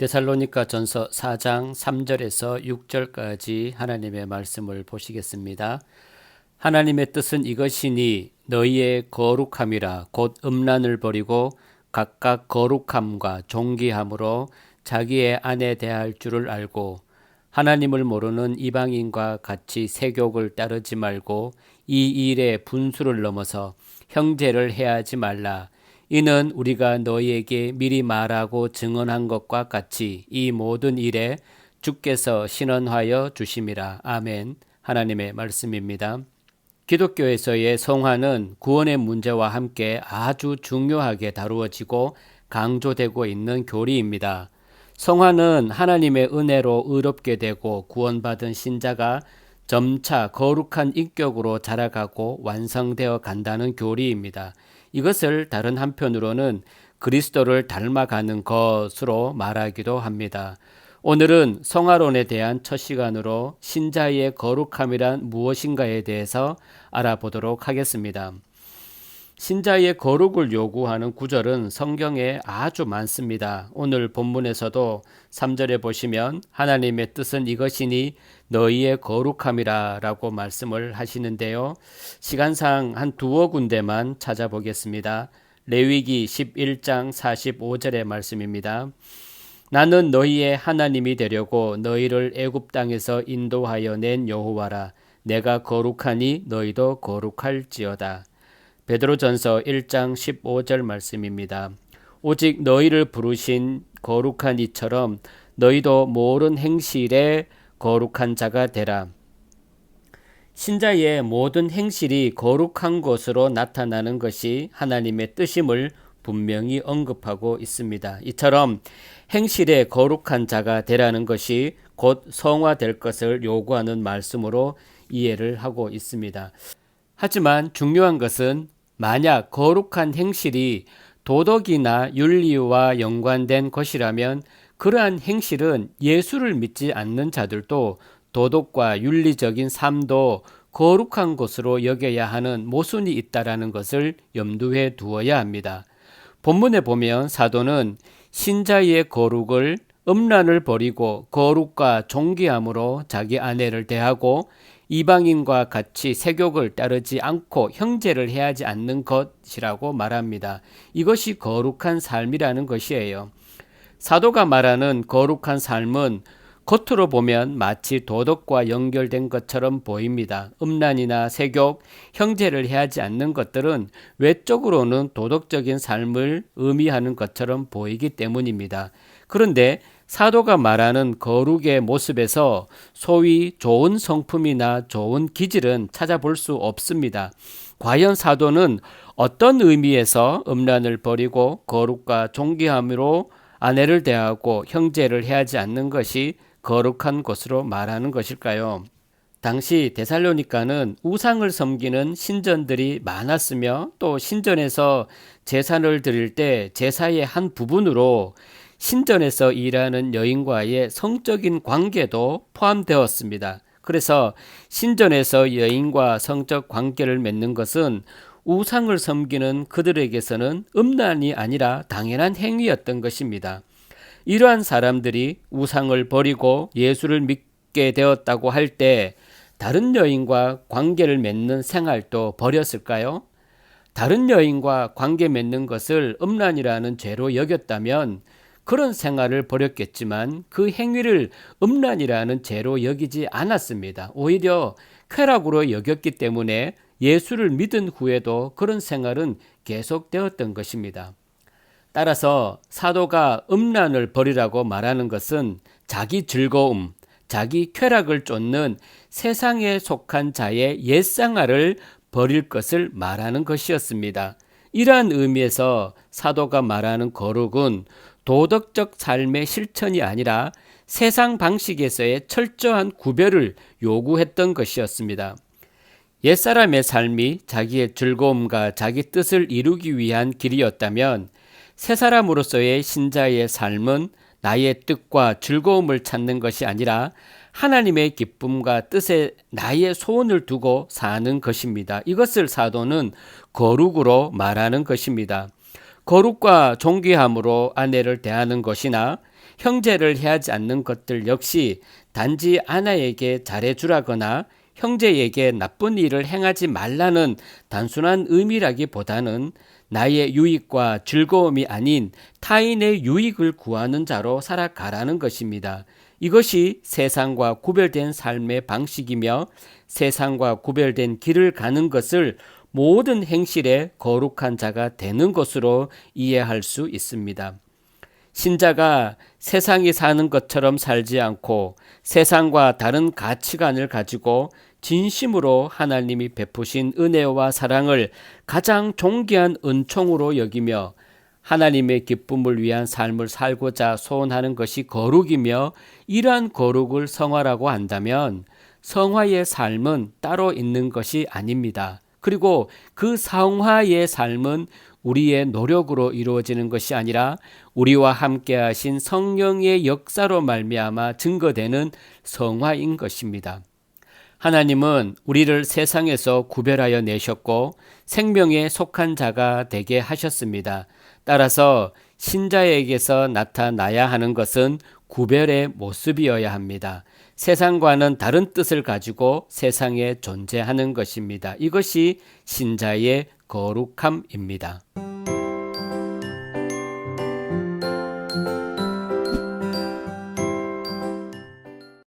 데살로니가 전서 4장 3절에서 6절까지 하나님의 말씀을 보시겠습니다. 하나님의 뜻은 이것이니 너희의 거룩함이라 곧 음란을 버리고 각각 거룩함과 존귀함으로 자기의 아내 대할 줄을 알고 하나님을 모르는 이방인과 같이 세욕을 따르지 말고 이 일에 분수를 넘어서 형제를 해하지 말라. 이는 우리가 너희에게 미리 말하고 증언한 것과 같이 이 모든 일에 주께서 신원하여 주심이라. 아멘. 하나님의 말씀입니다. 기독교에서의 성화는 구원의 문제와 함께 아주 중요하게 다루어지고 강조되고 있는 교리입니다. 성화는 하나님의 은혜로 의롭게 되고 구원받은 신자가 점차 거룩한 인격으로 자라가고 완성되어 간다는 교리입니다. 이것을 다른 한편으로는 그리스도를 닮아가는 것으로 말하기도 합니다. 오늘은 성화론에 대한 첫 시간으로 신자의 거룩함이란 무엇인가에 대해서 알아보도록 하겠습니다. 신자의 거룩을 요구하는 구절은 성경에 아주 많습니다. 오늘 본문에서도 3절에 보시면 하나님의 뜻은 이것이니 너희의 거룩함이라 라고 말씀을 하시는데요. 시간상 한 두어 군데만 찾아보겠습니다. 레위기 11장 45절의 말씀입니다. 나는 너희의 하나님이 되려고 너희를 애굽 땅에서 인도하여 낸 여호와라. 내가 거룩하니 너희도 거룩할지어다. 베드로전서 1장 15절 말씀입니다. 오직 너희를 부르신 거룩한 이처럼 너희도 모든 행실에 거룩한 자가 되라. 신자의 모든 행실이 거룩한 것으로 나타나는 것이 하나님의 뜻임을 분명히 언급하고 있습니다. 이처럼 행실에 거룩한 자가 되라는 것이 곧 성화될 것을 요구하는 말씀으로 이해를 하고 있습니다. 하지만 중요한 것은 만약 거룩한 행실이 도덕이나 윤리와 연관된 것이라면 그러한 행실은 예수를 믿지 않는 자들도 도덕과 윤리적인 삶도 거룩한 것으로 여겨야 하는 모순이 있다라는 것을 염두에 두어야 합니다. 본문에 보면 사도는 신자의 거룩을 음란을 버리고 거룩과 존귀함으로 자기 아내를 대하고 이방인과 같이 세욕을 따르지 않고 형제를 해하지 않는 것이라고 말합니다. 이것이 거룩한 삶이라는 것이에요. 사도가 말하는 거룩한 삶은 겉으로 보면 마치 도덕과 연결된 것처럼 보입니다. 음란이나 세욕, 형제를 해하지 않는 것들은 외적으로는 도덕적인 삶을 의미하는 것처럼 보이기 때문입니다. 그런데 사도가 말하는 거룩의 모습에서 소위 좋은 성품이나 좋은 기질은 찾아볼 수 없습니다. 과연 사도는 어떤 의미에서 음란을 버리고 거룩과 존귀함으로 아내를 대하고 형제를 해하지 않는 것이 거룩한 것으로 말하는 것일까요? 당시 데살로니가는 우상을 섬기는 신전들이 많았으며 또 신전에서 제사를 드릴 때 제사의 한 부분으로 신전에서 일하는 여인과의 성적인 관계도 포함되었습니다. 그래서 신전에서 여인과 성적 관계를 맺는 것은 우상을 섬기는 그들에게서는 음란이 아니라 당연한 행위였던 것입니다. 이러한 사람들이 우상을 버리고 예수를 믿게 되었다고 할 때 다른 여인과 관계를 맺는 생활도 버렸을까요? 다른 여인과 관계 맺는 것을 음란이라는 죄로 여겼다면 그런 생활을 버렸겠지만 그 행위를 음란이라는 죄로 여기지 않았습니다. 오히려 쾌락으로 여겼기 때문에 예수를 믿은 후에도 그런 생활은 계속되었던 것입니다. 따라서 사도가 음란을 버리라고 말하는 것은 자기 즐거움, 자기 쾌락을 쫓는 세상에 속한 자의 옛생활을 버릴 것을 말하는 것이었습니다. 이러한 의미에서 사도가 말하는 거룩은 도덕적 삶의 실천이 아니라 세상 방식에서의 철저한 구별을 요구했던 것이었습니다. 옛사람의 삶이 자기의 즐거움과 자기 뜻을 이루기 위한 길이었다면 새 사람으로서의 신자의 삶은 나의 뜻과 즐거움을 찾는 것이 아니라 하나님의 기쁨과 뜻에 나의 소원을 두고 사는 것입니다. 이것을 사도는 거룩으로 말하는 것입니다. 거룩과 존귀함으로 아내를 대하는 것이나 형제를 해하지 않는 것들 역시 단지 아내에게 잘해주라거나 형제에게 나쁜 일을 행하지 말라는 단순한 의미라기보다는 나의 유익과 즐거움이 아닌 타인의 유익을 구하는 자로 살아가라는 것입니다. 이것이 세상과 구별된 삶의 방식이며 세상과 구별된 길을 가는 것을 모든 행실에 거룩한 자가 되는 것으로 이해할 수 있습니다. 신자가 세상이 사는 것처럼 살지 않고 세상과 다른 가치관을 가지고 진심으로 하나님이 베푸신 은혜와 사랑을 가장 존귀한 은총으로 여기며 하나님의 기쁨을 위한 삶을 살고자 소원하는 것이 거룩이며 이러한 거룩을 성화라고 한다면 성화의 삶은 따로 있는 것이 아닙니다. 그리고 그 성화의 삶은 우리의 노력으로 이루어지는 것이 아니라 우리와 함께 하신 성령의 역사로 말미암아 증거되는 성화인 것입니다. 하나님은 우리를 세상에서 구별하여 내셨고 생명에 속한 자가 되게 하셨습니다. 따라서 신자에게서 나타나야 하는 것은 구별의 모습이어야 합니다. 세상과는 다른 뜻을 가지고 세상에 존재하는 것입니다. 이것이 신자의 거룩함입니다.